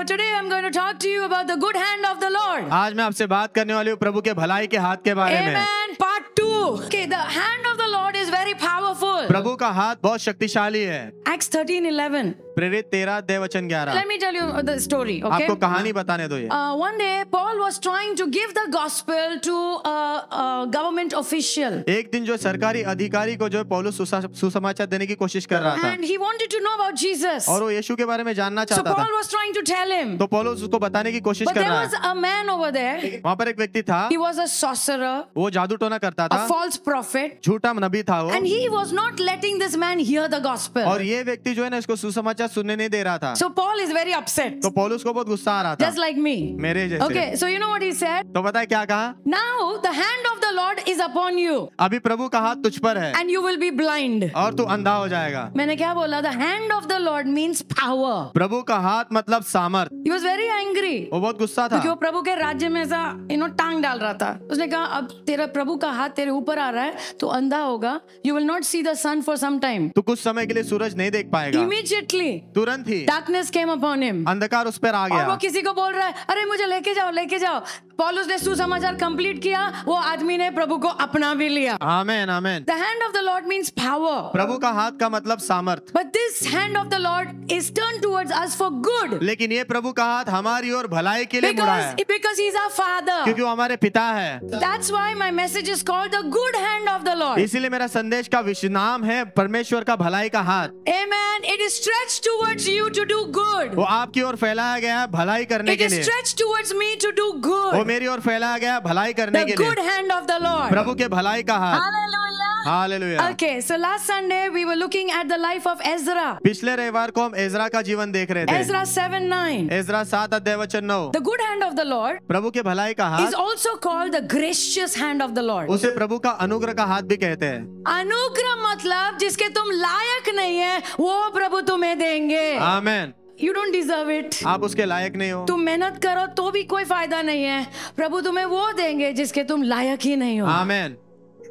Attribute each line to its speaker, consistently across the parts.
Speaker 1: today I'm going to talk to you about the good hand of the Lord.
Speaker 2: आज मैं आपसे बात करने वाली हूँ प्रभु के भलाई के हाथ के बारे में।
Speaker 1: Amen. Part 2. Okay, the hand of the Lord is very powerful.
Speaker 2: प्रभु का हाथ बहुत शक्तिशाली है।
Speaker 1: Acts 13:11.
Speaker 2: प्रेरित 13:11।
Speaker 1: Let me tell you the story, okay?
Speaker 2: आपको कहानी बताने दो ये।
Speaker 1: One day Paul was trying to give the gospel to a government official.
Speaker 2: एक दिन जो सरकारी अधिकारी को जो पौलुस सुसमाचार देने की कोशिश कर रहा था,
Speaker 1: And he wanted to know about Jesus.
Speaker 2: और वो यीशु के बारे में जानना
Speaker 1: So
Speaker 2: चाहता था।
Speaker 1: Paul was trying to tell him.
Speaker 2: तो पौलुस उसको बताने की कोशिश
Speaker 1: But
Speaker 2: कर
Speaker 1: there
Speaker 2: रहा
Speaker 1: was
Speaker 2: है।
Speaker 1: a man over there.
Speaker 2: वहाँ पर एक व्यक्ति था,
Speaker 1: He was a sorcerer,
Speaker 2: वो जादू टोना करता
Speaker 1: a
Speaker 2: था,
Speaker 1: false prophet,
Speaker 2: झूठा नबी था वो,
Speaker 1: and he was not letting this man hear the gospel.
Speaker 2: और ये व्यक्ति जो है ना इसको सुसमाचार सुनने नहीं दे रहा था।
Speaker 1: So Paul is very upset,
Speaker 2: तो पौलुस को बहुत गुस्सा आ रहा था,
Speaker 1: just like me.
Speaker 2: मेरे जैसे।
Speaker 1: Okay, so you know what he said?
Speaker 2: तो पता है क्या कहा?
Speaker 1: Now the hand of the Lord is upon you,
Speaker 2: अभी प्रभु का हाथ तुझ पर है
Speaker 1: and you will be blind.
Speaker 2: और तू अंधा हो जाएगा।
Speaker 1: मैंने क्या बोला? The hand of the Lord means power.
Speaker 2: प्रभु का हाथ मतलब सामर्थ।
Speaker 1: He was very angry.
Speaker 2: वो बहुत गुस्सा था,
Speaker 1: क्योंकि वो प्रभु के राज्य में ऐसा टांग डाल रहा था। उसने कहा अब तेरा प्रभु का हाथ तेरे ऊपर आ रहा है, तो अंधा होगा। You will not see the sun for some time.
Speaker 2: तू कुछ समय के लिए सूरज नहीं देख पाएगा।
Speaker 1: Immediately
Speaker 2: तुरंत ही
Speaker 1: darkness came upon him.
Speaker 2: अंधकार उस पर आ
Speaker 1: और वो
Speaker 2: गया।
Speaker 1: किसी को बोल रहा है, अरे मुझे लेके जाओ, लेके जाओ। पौलुस ने सुसमाचार कंप्लीट किया, वो आदमी ने प्रभु को अपना भी लिया।
Speaker 2: आमेन आमेन।
Speaker 1: The hand of the Lord means power.
Speaker 2: प्रभु का हाथ का मतलब सामर्थ।
Speaker 1: But this hand of the Lord is turned towards us for good.
Speaker 2: लेकिन ये प्रभु का हाथ हमारी ओर भलाई के लिए मुड़ा है,
Speaker 1: Because he's our father.
Speaker 2: क्योंकि वो हमारे पिता है।
Speaker 1: That's why my message is called the good hand of the Lord.
Speaker 2: इसीलिए मेरा संदेश का नाम है परमेश्वर का भलाई का हाथ।
Speaker 1: Amen. It is stretched towards you to do good.
Speaker 2: वो आपकी ओर फैलाया गया है भलाई करने
Speaker 1: It
Speaker 2: के
Speaker 1: is
Speaker 2: लिए।
Speaker 1: stretched towards me to do
Speaker 2: वो
Speaker 1: good.
Speaker 2: मेरी ओर फैलाया गया है भलाई करने
Speaker 1: The
Speaker 2: के
Speaker 1: good
Speaker 2: लिए।
Speaker 1: hand of the Lord.
Speaker 2: प्रभु के भलाई का हाथ।
Speaker 1: Hallelujah.
Speaker 2: Hallelujah.
Speaker 1: Okay, so last Sunday we were looking at the life of Ezra.
Speaker 2: पिछले रविवार को हम एजरा का जीवन देख रहे थे।
Speaker 1: Ezra 7:9.
Speaker 2: Ezra 7:9।
Speaker 1: The good hand of the Lord
Speaker 2: प्रभु के भलाई का
Speaker 1: is
Speaker 2: हाथ,
Speaker 1: also called the gracious hand of the Lord.
Speaker 2: उसे प्रभु का अनुग्रह का हाथ भी कहते हैं।
Speaker 1: अनुग्रह मतलब जिसके तुम लायक नहीं है, वो प्रभु तुम्हें देंगे।
Speaker 2: आमेन।
Speaker 1: You don't deserve it.
Speaker 2: आप उसके लायक नहीं हो।
Speaker 1: तुम मेहनत करो तो भी कोई फायदा नहीं है। प्रभु तुम्हें वो देंगे जिसके तुम लायक ही नहीं हो।
Speaker 2: आमेन।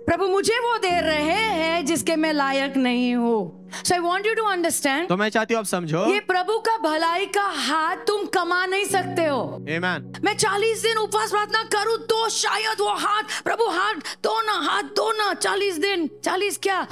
Speaker 1: प्रभु मुझे वो दे रहे हैं जिसके मैं लायक नहीं हूँ। So I want you to understand.
Speaker 2: तो मैं चाहती हूँ आप समझो,
Speaker 1: ये प्रभु का भलाई का हाथ तुम कमा नहीं सकते हो।
Speaker 2: आमेन।
Speaker 1: मैं 40 दिन उपवास प्रार्थना करूँ तो शायद वो हाथ, प्रभु हाथ दो ना 40 दिन, 40 क्या,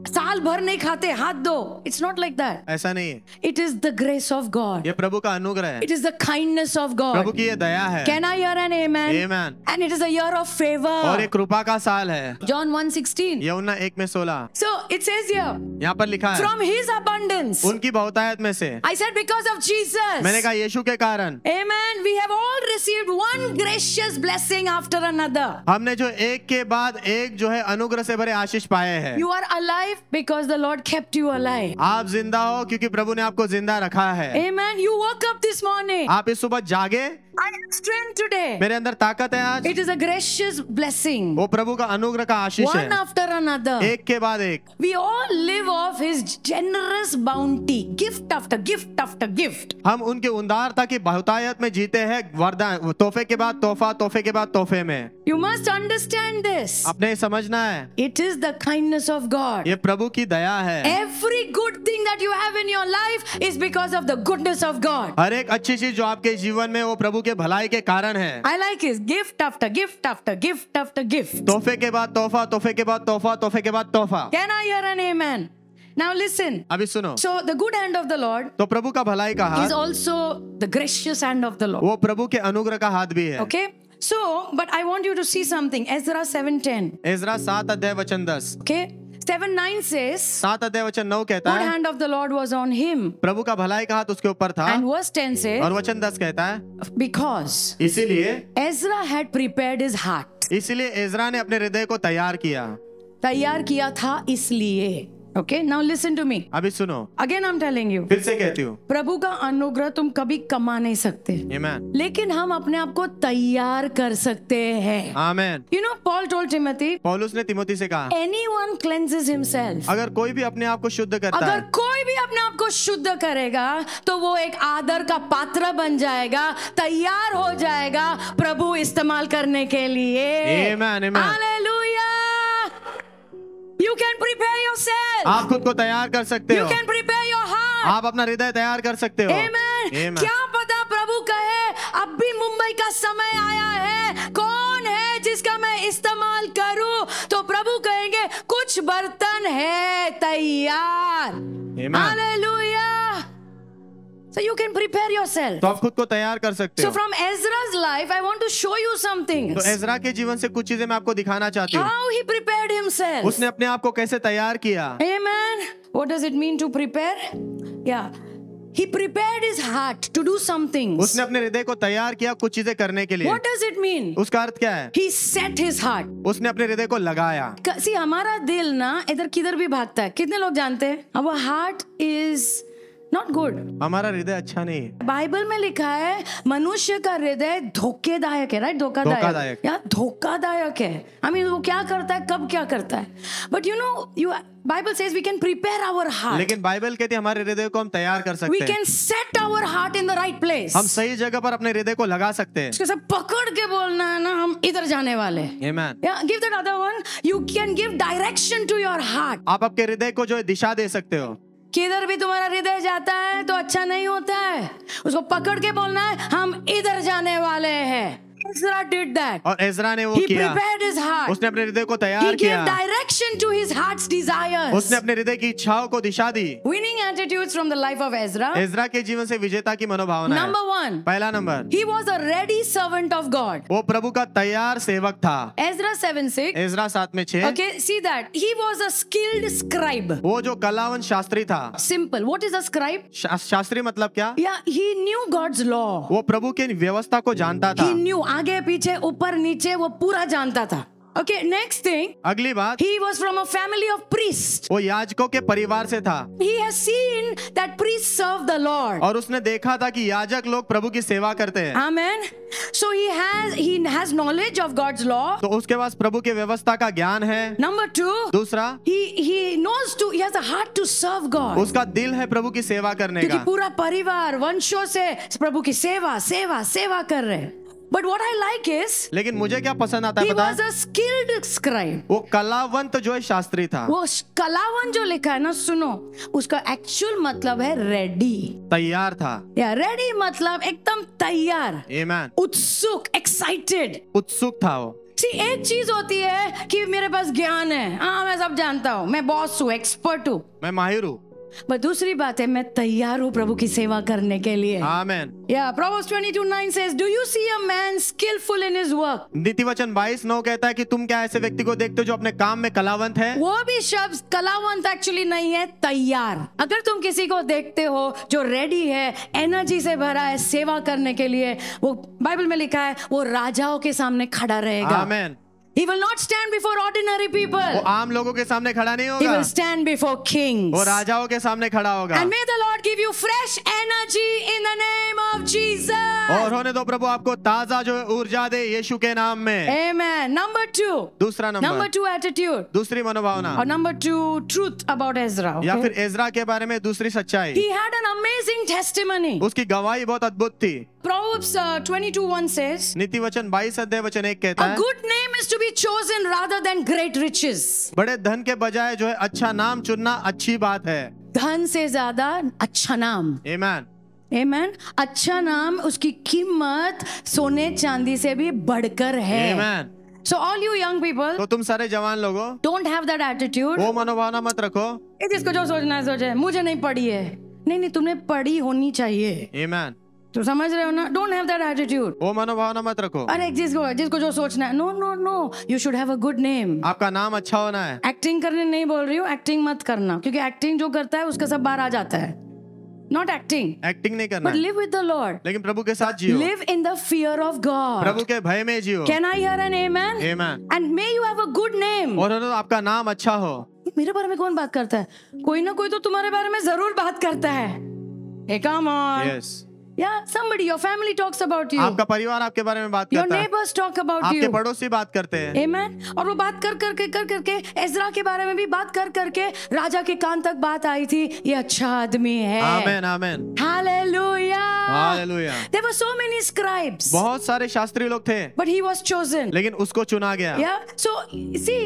Speaker 1: साल भर नहीं खाते, हाथ दो। It's not like that.
Speaker 2: ऐसा नहीं है।
Speaker 1: It is the grace of God.
Speaker 2: ये प्रभु का अनुग्रह है,
Speaker 1: It is the kindness of
Speaker 2: Prabhu
Speaker 1: God.
Speaker 2: की ये दया है।
Speaker 1: Can I hear an amen?
Speaker 2: Amen.
Speaker 1: And it is a year of
Speaker 2: और
Speaker 1: favor.
Speaker 2: एक कृपा का साल है।
Speaker 1: John 1:16.
Speaker 2: यूहन्ना 1:16।
Speaker 1: So it says here,
Speaker 2: यहाँ पर लिखा है,
Speaker 1: from his abundance.
Speaker 2: उनकी बहुतायत में से।
Speaker 1: I said because of Jesus.
Speaker 2: मैंने कहा यीशु के कारण।
Speaker 1: Amen. We have all received one gracious blessing after another.
Speaker 2: हमने जो एक के बाद एक जो है अनुग्रह से भरे आशीष पाए हैं।
Speaker 1: You are alive because the Lord kept you alive.
Speaker 2: आप जिंदा हो क्योंकि प्रभु ने आपको जिंदा रखा है।
Speaker 1: Amen. You woke up this morning.
Speaker 2: आप इस सुबह जागे,
Speaker 1: I have strength today.
Speaker 2: मेरे अंदर ताकत है आज।
Speaker 1: It is a gracious blessing.
Speaker 2: वो प्रभु का अनुग्रह का आशीष
Speaker 1: One
Speaker 2: है,
Speaker 1: after another.
Speaker 2: एक के बाद एक।
Speaker 1: We all live off His generous bounty, gift after gift after gift.
Speaker 2: हम उनके उदारता की बहुतायत में जीते हैं, वरदान, तोहफे के बाद तोहफा, तोहफे के बाद तोहफे में।
Speaker 1: You must understand this.
Speaker 2: अपने समझना है,
Speaker 1: It is the kindness of God.
Speaker 2: ये प्रभु की दया है।
Speaker 1: Every good thing that you have in your life is because of the goodness of God.
Speaker 2: हर एक अच्छी चीज जो आपके जीवन में वो प्रभु के भलाई के कारण है।
Speaker 1: I like His gift after gift after gift after gift.
Speaker 2: तोहफे के बाद तोहफा, तोहफे के बाद तोहफा, तोहफे के बाद तोहफा।
Speaker 1: Can I hear an amen? Now listen.
Speaker 2: अभी सुनो,
Speaker 1: So the good hand of the Lord
Speaker 2: तो प्रभु का भलाई का
Speaker 1: is
Speaker 2: हाथ
Speaker 1: also the gracious hand of the Lord.
Speaker 2: वो प्रभु के अनुग्रह का हाथ भी है।
Speaker 1: Okay? So, but I want you to see something. Ezra 7:10.
Speaker 2: Ezra 7:10।
Speaker 1: Okay? 7:9 says,
Speaker 2: 7:9 कहता
Speaker 1: good
Speaker 2: है,
Speaker 1: hand of the Lord was on him.
Speaker 2: प्रभु का भलाई का हाथ उसके ऊपर था।
Speaker 1: And verse 10 says,
Speaker 2: और वचन 10 कहता है,
Speaker 1: because
Speaker 2: इसीलिए
Speaker 1: Ezra had prepared his heart.
Speaker 2: इसीलिए एजरा ने अपने हृदय को तैयार किया।
Speaker 1: तैयार किया था इसलिए. Okay? Now listen to me.
Speaker 2: अभी सुनो,
Speaker 1: Again I'm telling you.
Speaker 2: फिर से कहती हूँ,
Speaker 1: प्रभु का अनुग्रह तुम कभी कमा नहीं सकते.
Speaker 2: आमेन,
Speaker 1: लेकिन हम अपने आप को तैयार कर सकते हैं.
Speaker 2: आमेन।
Speaker 1: You know, Paul told Timothy,
Speaker 2: पौलुस ने तिमोथी से कहा,
Speaker 1: anyone cleanses himself.
Speaker 2: अगर कोई भी अपने आप को शुद्ध करता
Speaker 1: अगर
Speaker 2: है,
Speaker 1: कोई भी अपने आप को शुद्ध करेगा तो वो एक आदर का पात्र बन जाएगा, तैयार हो जाएगा प्रभु इस्तेमाल करने के लिए.
Speaker 2: आमेन, आमेन।
Speaker 1: Hallelujah. You can prepare yourself.
Speaker 2: आप खुद को तैयार कर सकते
Speaker 1: You
Speaker 2: हो,
Speaker 1: can prepare your heart.
Speaker 2: आप अपना हृदय तैयार कर सकते हो।
Speaker 1: Amen.
Speaker 2: Amen.
Speaker 1: क्या पता अभी मुंबई का समय आया है, कौन है जिसका मैं इस्तेमाल करूं? तो प्रभु कहेंगे कुछ बर्तन है तैयार।
Speaker 2: Amen.
Speaker 1: Hallelujah. So you can prepare yourself.
Speaker 2: तो आप खुद को तैयार कर सकते
Speaker 1: So
Speaker 2: हो।
Speaker 1: from Ezra's life, I want to show you something.
Speaker 2: तो एजरा के जीवन से कुछ चीजें मैं आपको दिखाना चाहती हूँ।
Speaker 1: How he prepared himself.
Speaker 2: उसने अपने आप को कैसे तैयार किया।
Speaker 1: Amen. What does it mean to prepare? Yeah. He prepared his heart to do some things.
Speaker 2: उसने अपने हृदय को तैयार किया कुछ चीजें करने के लिए।
Speaker 1: What does it mean?
Speaker 2: उसका अर्थ क्या है?
Speaker 1: He set his heart.
Speaker 2: उसने अपने हृदय को लगाया।
Speaker 1: See, हमारा दिल ना इधर किधर भी भागता है। कितने लोग जानते हैं? Our heart is not good.
Speaker 2: हमारा हृदय अच्छा नहीं है।
Speaker 1: बाइबल में लिखा है मनुष्य का हृदय धोखेदायक है, राइट?
Speaker 2: धोखादायक।
Speaker 1: या धोखादायक है। I mean, वो क्या करता है, कब क्या करता है? But you know, Bible says we can prepare our heart.
Speaker 2: लेकिन बाइबल कहती है हमारे हृदय को हम तैयार कर
Speaker 1: We
Speaker 2: सकते हैं।
Speaker 1: can set our heart in the right place.
Speaker 2: हम सही जगह पर अपने हृदय को लगा सकते हैं।
Speaker 1: उसके साथ पकड़ के बोलना है ना, हम इधर जाने वाले।
Speaker 2: Amen.
Speaker 1: Yeah, give that other one. You can give direction to your heart.
Speaker 2: आप आपके हृदय को जो है दिशा दे सकते हो।
Speaker 1: किधर भी तुम्हारा हृदय जाता है तो अच्छा नहीं होता है, उसको पकड़ के बोलना है हम इधर जाने वाले हैं। Ezra did that.
Speaker 2: और एजरा ने वो
Speaker 1: He
Speaker 2: किया।
Speaker 1: prepared his heart.
Speaker 2: उसने अपने हृदय को
Speaker 1: He
Speaker 2: तैयार
Speaker 1: gave
Speaker 2: किया।
Speaker 1: direction to his heart's desires.
Speaker 2: उसने अपने हृदय की इच्छाओं को दिशा दी।
Speaker 1: Winning attitudes from the life of Ezra.
Speaker 2: Ezra के जीवन से विजेता की मनोभावना है।
Speaker 1: Number 1.
Speaker 2: पहला number,
Speaker 1: He was a ready servant of God.
Speaker 2: वो प्रभु का तैयार सेवक था।
Speaker 1: Ezra 7:6.
Speaker 2: Ezra 7:6।
Speaker 1: Okay, see that. He was a skilled scribe.
Speaker 2: वो जो कलावन शास्त्री था।
Speaker 1: Simple. What is a scribe?
Speaker 2: Shastri मतलब क्या?
Speaker 1: Yeah, he knew God's law.
Speaker 2: वो प्रभु की व्यवस्था को जानता था।
Speaker 1: He knew आगे पीछे ऊपर नीचे वो पूरा जानता था। Okay, next thing.
Speaker 2: अगली बात,
Speaker 1: He was from a family of priests.
Speaker 2: वो याजकों के परिवार से था।
Speaker 1: He has seen that priests serve the Lord.
Speaker 2: और उसने देखा था कि याजक लोग प्रभु की सेवा करते हैं।
Speaker 1: Amen. So he has knowledge of God's law.
Speaker 2: तो उसके पास प्रभु की व्यवस्था का ज्ञान है।
Speaker 1: Number 2.
Speaker 2: दूसरा,
Speaker 1: he has a heart to serve God.
Speaker 2: उसका दिल है प्रभु की सेवा करने
Speaker 1: क्योंकि
Speaker 2: का।
Speaker 1: पूरा परिवार वंशों से प्रभु की सेवा कर रहे हैं। But what I like is
Speaker 2: लेकिन मुझे क्या पसंद आता
Speaker 1: he
Speaker 2: है पता
Speaker 1: was
Speaker 2: है?
Speaker 1: a skilled scribe.
Speaker 2: वो कलावंत जो है शास्त्री था।
Speaker 1: वो कलावन जो लिखा है ना, सुनो, उसका एक्चुअल मतलब है रेडी।
Speaker 2: तैयार था।
Speaker 1: या रेडी मतलब एकदम तैयार,
Speaker 2: Amen.
Speaker 1: उत्सुक, एक्साइटेड।
Speaker 2: उत्सुक था वो।
Speaker 1: सी एक चीज होती है कि मेरे पास ज्ञान है, हाँ मैं सब जानता हूँ, मैं बॉस हूँ, एक्सपर्ट हूँ।
Speaker 2: मैं माहिर हूँ।
Speaker 1: पर दूसरी बात है मैं तैयार हूँ प्रभु की सेवा करने के लिए।
Speaker 2: आमेन।
Speaker 1: Yeah, Proverbs 22:9 says, "Do you see a man skillful in his work?"
Speaker 2: नीति वचन 22:9 कहता है कि तुम क्या ऐसे व्यक्ति को देखते हो जो अपने काम में कलावंत है?
Speaker 1: वो भी शब्द कलावंत एक्चुअली नहीं है, तैयार। अगर तुम किसी को देखते हो जो रेडी है, एनर्जी से भरा है सेवा करने के लिए, वो बाइबल में लिखा है वो राजाओं के सामने खड़ा रहेगा।
Speaker 2: आमेन।
Speaker 1: He will not stand before ordinary
Speaker 2: वो
Speaker 1: people.
Speaker 2: आम लोगों के सामने खड़ा नहीं
Speaker 1: He
Speaker 2: होगा।
Speaker 1: will stand before kings.
Speaker 2: वो राजाओं के सामने खड़ा होगा।
Speaker 1: And may the Lord give you fresh energy in the name of Jesus.
Speaker 2: और होने दो प्रभु आपको ताजा जो है ऊर्जा दे यीशु के नाम में।
Speaker 1: Amen. Number 2.
Speaker 2: दूसरा
Speaker 1: Number
Speaker 2: नंबर,
Speaker 1: 2 attitude.
Speaker 2: दूसरी मनोभावना,
Speaker 1: Or number 2 truth about Ezra.
Speaker 2: या
Speaker 1: Okay?
Speaker 2: फिर एजरा के बारे में दूसरी सच्चाई।
Speaker 1: He had an amazing testimony.
Speaker 2: उसकी गवाही बहुत अद्भुत थी।
Speaker 1: Proverbs 22:1 says,
Speaker 2: नीति वचन 22:1 कहता
Speaker 1: "A
Speaker 2: है,
Speaker 1: good name is to be chosen rather than great riches."
Speaker 2: बड़े धन के बजाय जो है अच्छा नाम चुनना अच्छी बात है।
Speaker 1: धन से ज्यादा अच्छा नाम।
Speaker 2: Amen.
Speaker 1: Amen. अच्छा नाम, उसकी कीमत सोने चांदी से भी बढ़कर है।
Speaker 2: Amen.
Speaker 1: So all you young people,
Speaker 2: तो तुम सारे जवान लोगों
Speaker 1: don't have that attitude.
Speaker 2: वो मनोभावना मत रखो।
Speaker 1: ये जिसको जो सोचना है सोचे, मुझे नहीं पड़ी है। नहीं, तुमने पढ़ी होनी चाहिए।
Speaker 2: Amen.
Speaker 1: तुम समझ रहे हो ना? Don't have that attitude.
Speaker 2: वो मनोभावना मत रखो।
Speaker 1: अरे जिसको जो सोचना है, no, you should have a good name.
Speaker 2: आपका नाम अच्छा होना है।
Speaker 1: एक्टिंग करने नहीं बोल रही हूँ, एक्टिंग मत करना, क्योंकि एक्टिंग जो करता है उसका सब बाहर आ जाता है। Not acting,
Speaker 2: एक्टिंग नहीं करना
Speaker 1: but
Speaker 2: है,
Speaker 1: live with the Lord.
Speaker 2: लेकिन प्रभु के साथ जियो।
Speaker 1: Live in the fear of God.
Speaker 2: प्रभु के भय में जियो।
Speaker 1: Can I hear an amen?
Speaker 2: Amen.
Speaker 1: And may you have a good name.
Speaker 2: और होने दो आपका नाम अच्छा हो।
Speaker 1: मेरे बारे में कौन बात करता है? कोई ना कोई तो तुम्हारे बारे में जरूर बात करता है। Hey, come on.
Speaker 2: Yes.
Speaker 1: Yeah, somebody, your family talks about you.
Speaker 2: आपका परिवार आपके बारे में बात
Speaker 1: Your
Speaker 2: करता है।
Speaker 1: neighbors talk about
Speaker 2: आपके
Speaker 1: you.
Speaker 2: पड़ोसी बात करते हैं।
Speaker 1: Amen. और वो बात कर करके एजरा के बारे में भी बात कर करके राजा के कान तक बात आई थी, ये अच्छा आदमी है।
Speaker 2: आमेन आमेन।
Speaker 1: Hallelujah.
Speaker 2: Hallelujah.
Speaker 1: There were so many scribes,
Speaker 2: बहुत सारे शास्त्री लोग थे,
Speaker 1: but he was chosen.
Speaker 2: लेकिन उसको चुना गया।
Speaker 1: Yeah. So see,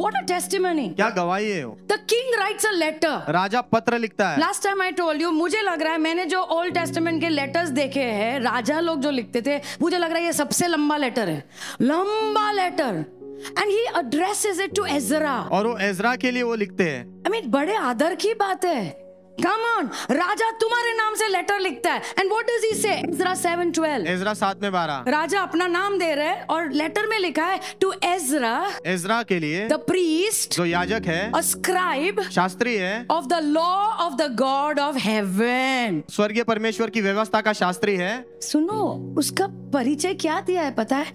Speaker 1: what a testimony.
Speaker 2: क्या गवाही है वो?
Speaker 1: The king writes a letter.
Speaker 2: राजा पत्र लिखता है।
Speaker 1: Last time I told you, मुझे लग रहा है मैंने जो ओल्ड टेस्टामेंट के के लेटर्स देखे हैं, राजा लोग जो लिखते थे, मुझे लग रहा है ये सबसे लंबा लेटर है, लंबा letter. And he addresses it to Ezra,
Speaker 2: और वो एजरा के लिए वो लिखते हैं।
Speaker 1: आई मीन बड़े आदर की बात है। कम ऑन, राजा तुम्हारे नाम से लेटर लिखता है। एंड व्हाट डज ही से? एजरा 7:12,
Speaker 2: एजरा 7:12,
Speaker 1: राजा अपना नाम दे रहे हैं और लेटर में लिखा है टू एजरा,
Speaker 2: एजरा के लिए,
Speaker 1: द प्रीस्ट,
Speaker 2: जो याजक है,
Speaker 1: अ स्क्राइब
Speaker 2: शास्त्री है,
Speaker 1: of the law of the God of heaven.
Speaker 2: स्वर्गीय परमेश्वर की व्यवस्था का शास्त्री है।
Speaker 1: सुनो, उसका परिचय क्या दिया है पता है?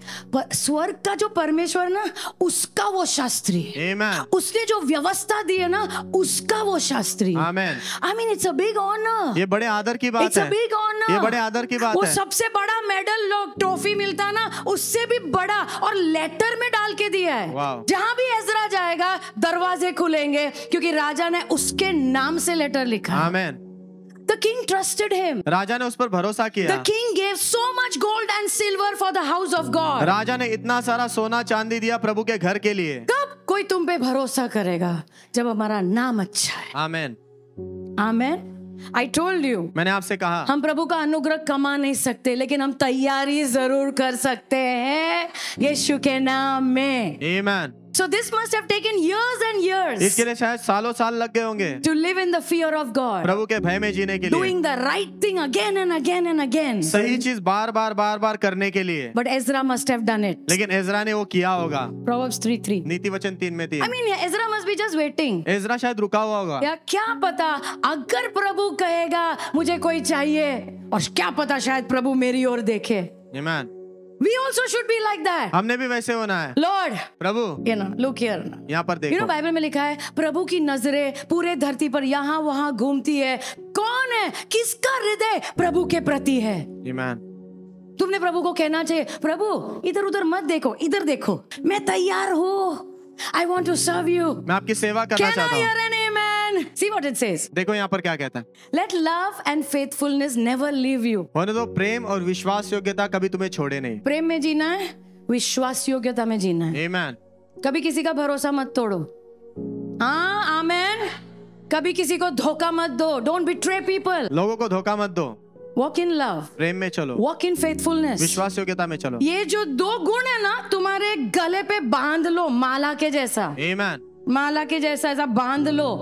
Speaker 1: स्वर्ग का जो परमेश्वर ना, उसका वो शास्त्री है।
Speaker 2: आमेन।
Speaker 1: उसने जो व्यवस्था दी है ना, उसका वो शास्त्री है।
Speaker 2: आमेन।
Speaker 1: I mean, it's a big honor.
Speaker 2: ये बड़े आदर की बात
Speaker 1: It's a
Speaker 2: है।
Speaker 1: big honor.
Speaker 2: ये बड़े आदर की बात
Speaker 1: वो
Speaker 2: है।
Speaker 1: सबसे बड़ा मेडल लोग ट्रॉफी मिलता ना, उससे भी बड़ा, और लेटर में डाल के दिया है।
Speaker 2: वाह।
Speaker 1: जहां भी एजरा जाएगा दरवाजे खुलेंगे, क्योंकि राजा ने उसके नाम से लेटर लिखा।
Speaker 2: आमेन।
Speaker 1: The king trusted him.
Speaker 2: राजा ने उस पर भरोसा
Speaker 1: The
Speaker 2: किया।
Speaker 1: king gave so much gold and silver for the house of God.
Speaker 2: राजा ने इतना सारा सोना चांदी दिया प्रभु के घर के लिए।
Speaker 1: कब कोई तुम पे भरोसा करेगा? जब हमारा नाम अच्छा है।
Speaker 2: आमेन।
Speaker 1: आमेन। I told you,
Speaker 2: मैंने आपसे कहा,
Speaker 1: हम प्रभु का अनुग्रह कमा नहीं सकते, लेकिन हम तैयारी जरूर कर सकते हैं यीशु के नाम में।
Speaker 2: आमेन।
Speaker 1: So this must have taken years and years
Speaker 2: इसके लिए शायद सालों साल लग गए होंगे,
Speaker 1: to live in the fear of God,
Speaker 2: प्रभु के भय में जीने के लिए,
Speaker 1: doing the right thing again and again and again.
Speaker 2: सही चीज बार बार करने के लिए।
Speaker 1: But Ezra must have done it.
Speaker 2: लेकिन एजरा ने वो किया होगा।
Speaker 1: Proverbs 3:3.
Speaker 2: नीति वचन 3 में 3।
Speaker 1: I mean, Ezra must be just waiting.
Speaker 2: Ezra शायद रुका हुआ होगा।
Speaker 1: या क्या पता, अगर प्रभु कहेगा मुझे कोई चाहिए, और क्या पता शायद प्रभु मेरी ओर देखे।
Speaker 2: आमेन।
Speaker 1: We also should be like that.
Speaker 2: हमने भी वैसे होना है।
Speaker 1: Lord,
Speaker 2: Prabhu,
Speaker 1: look here.
Speaker 2: यहाँ पर देखो।
Speaker 1: बाइबल में लिखा है प्रभु की नजरें पूरे धरती पर यहाँ वहाँ घूमती है। कौन है, किसका हृदय प्रभु के प्रति है?
Speaker 2: आमेन।
Speaker 1: तुमने प्रभु को कहना चाहिए, प्रभु इधर उधर मत देखो, इधर देखो, मैं तैयार हूँ। I want to serve you.
Speaker 2: मैं आपकी सेवा करना
Speaker 1: Can I
Speaker 2: चाहता
Speaker 1: hear
Speaker 2: हूँ।
Speaker 1: an amen? See what it says.
Speaker 2: देखो यहाँ पर क्या कहता है।
Speaker 1: Let love and faithfulness never leave you.
Speaker 2: होने दो, प्रेम और विश्वास योग्यता कभी तुम्हें छोड़े नहीं।
Speaker 1: प्रेम में जीना है, विश्वास योग्यता में जीना है।
Speaker 2: आमेन।
Speaker 1: कभी किसी का भरोसा मत तोड़ो। हाँ, आमेन। कभी किसी को धोखा मत दो। Don't betray people.
Speaker 2: लोगों को धोखा मत दो।
Speaker 1: Walk in love.
Speaker 2: प्रेम में चलो।
Speaker 1: Walk in faithfulness.
Speaker 2: विश्वास योग्यता में चलो।
Speaker 1: ये जो दो गुण है ना, तुम्हारे गले पे बांध लो, माला के जैसा।
Speaker 2: आमेन।
Speaker 1: माला के जैसा ऐसा बांध लो।